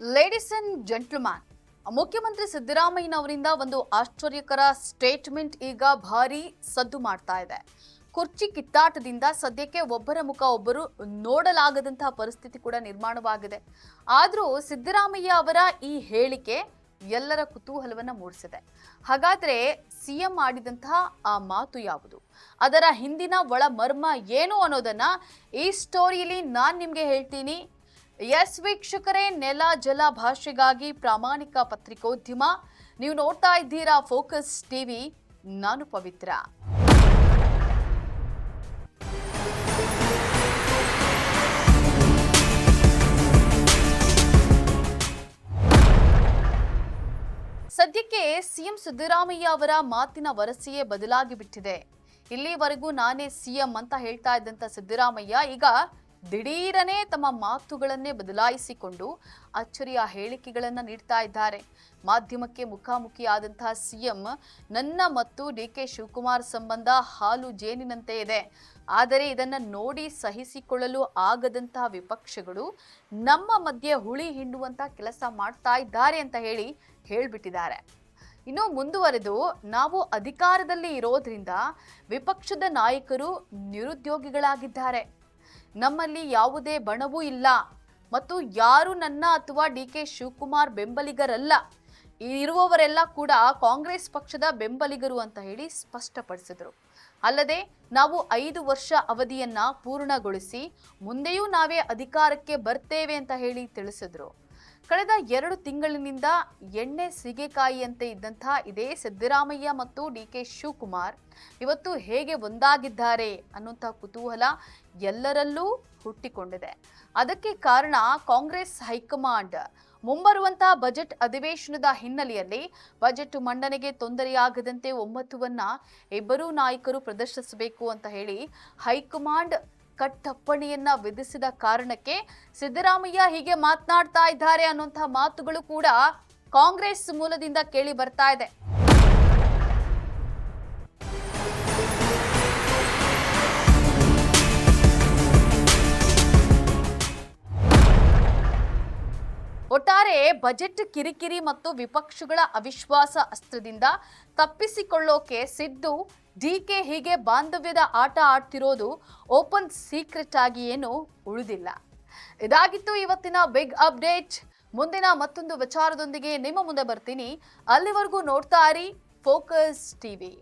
Ladies and gentleman, ಮುಖ್ಯಮಂತ್ರಿ ಸಿದ್ದರಾಮಯ್ಯನವರಿಂದ ಒಂದು ಆಶ್ಚರ್ಯಕರ ಸ್ಟೇಟ್ಮೆಂಟ್ ಈಗ ಭಾರಿ ಸದ್ದು ಮಾಡ್ತಾ ಇದೆ. ಕುರ್ಚಿ ಕಿತ್ತಾಟದಿಂದ ಸದ್ಯಕ್ಕೆ ಒಬ್ಬರ ಮುಖ ಒಬ್ಬರು ನೋಡಲಾಗದಂತಹ ಪರಿಸ್ಥಿತಿ ಕೂಡ ನಿರ್ಮಾಣವಾಗಿದೆ. ಆದರೂ ಸಿದ್ದರಾಮಯ್ಯ ಅವರ ಈ ಹೇಳಿಕೆ ಎಲ್ಲರ ಕುತೂಹಲವನ್ನ ಮೂಡಿಸಿದೆ. ಹಾಗಾದ್ರೆ ಸಿಎಂ ಆಡಿದಂತಹ ಆ ಮಾತು ಯಾವುದು, ಅದರ ಹಿಂದಿನ ಒಳ ಮರ್ಮ ಏನು ಅನ್ನೋದನ್ನ ಈ ಸ್ಟೋರಿಯಲ್ಲಿ ನಾನು ನಿಮ್ಗೆ ಹೇಳ್ತೀನಿ. ಎಸ್ ವೀಕ್ಷಕರೇ, ನೆಲ ಜಲ ಭಾಷೆಗಾಗಿ ಪ್ರಾಮಾಣಿಕ ಪತ್ರಿಕೋದ್ಯಮ. ನೀವು ನೋಡ್ತಾ ಇದ್ದೀರಾ ಫೋಕಸ್ ಟಿವಿ. ನಾನು ಪವಿತ್ರ. ಸದ್ಯಕ್ಕೆ ಸಿಎಂ ಸಿದ್ದರಾಮಯ್ಯ ಅವರ ಮಾತಿನ ವರಸೆಯೇ ಬದಲಾಗಿ ಬಿಟ್ಟಿದೆ. ಇಲ್ಲಿವರೆಗೂ ನಾನೇ ಸಿಎಂ ಅಂತ ಹೇಳ್ತಾ ಇದ್ದಂತ ಸಿದ್ದರಾಮಯ್ಯ ಈಗ ದಿಢೀರನೆ ತಮ್ಮ ಮಾತುಗಳನ್ನೇ ಬದಲಾಯಿಸಿಕೊಂಡು ಅಚ್ಚರಿಯ ಹೇಳಿಕೆಗಳನ್ನ ನೀಡ್ತಾ ಇದ್ದಾರೆ. ಮಾಧ್ಯಮಕ್ಕೆ ಮುಖಾಮುಖಿಯಾದಂತಹ ಸಿಎಂ, ನನ್ನ ಮತ್ತು ಡಿಕೆ ಶಿವಕುಮಾರ್ ಸಂಬಂಧ ಹಾಲು ಜೇನಿನಂತೆ ಇದೆ, ಆದರೆ ಇದನ್ನ ನೋಡಿ ಸಹಿಸಿಕೊಳ್ಳಲು ಆಗದಂತಹ ವಿಪಕ್ಷಗಳು ನಮ್ಮ ಮಧ್ಯೆ ಹುಳಿ ಹಿಂಡುವಂತ ಕೆಲಸ ಮಾಡ್ತಾ ಇದ್ದಾರೆ ಅಂತ ಹೇಳ್ಬಿಟ್ಟಿದ್ದಾರೆ. ಇನ್ನು ಮುಂದುವರೆದು, ನಾವು ಅಧಿಕಾರದಲ್ಲಿ ಇರೋದ್ರಿಂದ ವಿಪಕ್ಷದ ನಾಯಕರು ನಿರುದ್ಯೋಗಿಗಳಾಗಿದ್ದಾರೆ, ನಮ್ಮಲ್ಲಿ ಯಾವುದೇ ಬಣವೂ ಇಲ್ಲ ಮತ್ತು ಯಾರು ನನ್ನ ಅಥವಾ ಡಿಕೆ ಶಿವಕುಮಾರ್ ಬೆಂಬಲಿಗರಲ್ಲ, ಇರುವವರೆಲ್ಲ ಕೂಡ ಕಾಂಗ್ರೆಸ್ ಪಕ್ಷದ ಬೆಂಬಲಿಗರು ಅಂತ ಸ್ಪಷ್ಟಪಡಿಸಿದರು. ಅಲ್ಲದೆ ನಾವು 5 ವರ್ಷ ಅವಧಿಯನ್ನ ಪೂರ್ಣಗೊಳಿಸಿ ಮುಂದೆಯೂ ನಾವೇ ಅಧಿಕಾರಕ್ಕೆ ಬರ್ತೇವೆ ಅಂತ ತಿಳಿಸಿದ್ರು. ಕಳೆದ 2 ತಿಂಗಳಿನಿಂದ ಎಣ್ಣೆ ಸೀಗೆಕಾಯಿಯಂತೆ ಇದ್ದಂತಹ ಇದೇ ಸಿದ್ದರಾಮಯ್ಯ ಮತ್ತು ಡಿಕೆ ಶಿವಕುಮಾರ್ ಇವತ್ತು ಹೇಗೆ ಒಂದಾಗಿದ್ದಾರೆ ಅನ್ನುವಂಥ ಕುತೂಹಲ ಎಲ್ಲರಲ್ಲೂ ಹುಟ್ಟಿಕೊಂಡಿದೆ. ಅದಕ್ಕೆ ಕಾರಣ ಕಾಂಗ್ರೆಸ್ ಹೈಕಮಾಂಡ್ ಮುಂಬರುವಂತಹ ಬಜೆಟ್ ಅಧಿವೇಶನದ ಹಿನ್ನೆಲೆಯಲ್ಲಿ ಬಜೆಟ್ ಮಂಡನೆಗೆ ತೊಂದರೆಯಾಗದಂತೆ ಒಮ್ಮತವನ್ನ ಇಬ್ಬರೂ ನಾಯಕರು ಪ್ರದರ್ಶಿಸಬೇಕು ಅಂತ ಹೈಕಮಾಂಡ್ ಕಟ್ಟಪ್ಪಣೆಯನ್ನ ವಿಧಿಸಿದ ಕಾರಣಕ್ಕೆ ಸಿದ್ದರಾಮಯ್ಯ ಹೀಗೆ ಮಾತನಾಡ್ತಾ ಇದ್ದಾರೆ ಅನ್ನುವಂತಹ ಮಾತುಗಳು ಕೂಡ ಕಾಂಗ್ರೆಸ್ ಮೂಲದಿಂದ ಕೇಳಿ ಬರ್ತಾ ಇದೆ. ಒಟ್ಟಾರೆ ಬಜೆಟ್ ಕಿರಿಕಿರಿ ಮತ್ತು ವಿಪಕ್ಷಗಳ ಅವಿಶ್ವಾಸ ಅಸ್ತ್ರದಿಂದ ತಪ್ಪಿಸಿಕೊಳ್ಳೋಕೆ ಸಿದ್ದು ಡಿಕೆ ಹೀಗೆ ಬಾಂಧವ್ಯದ ಆಟ ಆಡ್ತಿರೋದು ಓಪನ್ ಸೀಕ್ರೆಟ್ ಆಗಿ ಏನು ಉಳಿದಿಲ್ಲ. ಇದಾಗಿತ್ತು ಇವತ್ತಿನ ಬಿಗ್ ಅಪ್ಡೇಟ್. ಮುಂದಿನ ಮತ್ತೊಂದು ವಿಚಾರದೊಂದಿಗೆ ನಿಮ್ಮ ಮುಂದೆ ಬರ್ತೀನಿ. ಅಲ್ಲಿವರೆಗೂ ನೋಡ್ತಾ ಇರಿ ಫೋಕಸ್ ಟಿವಿ.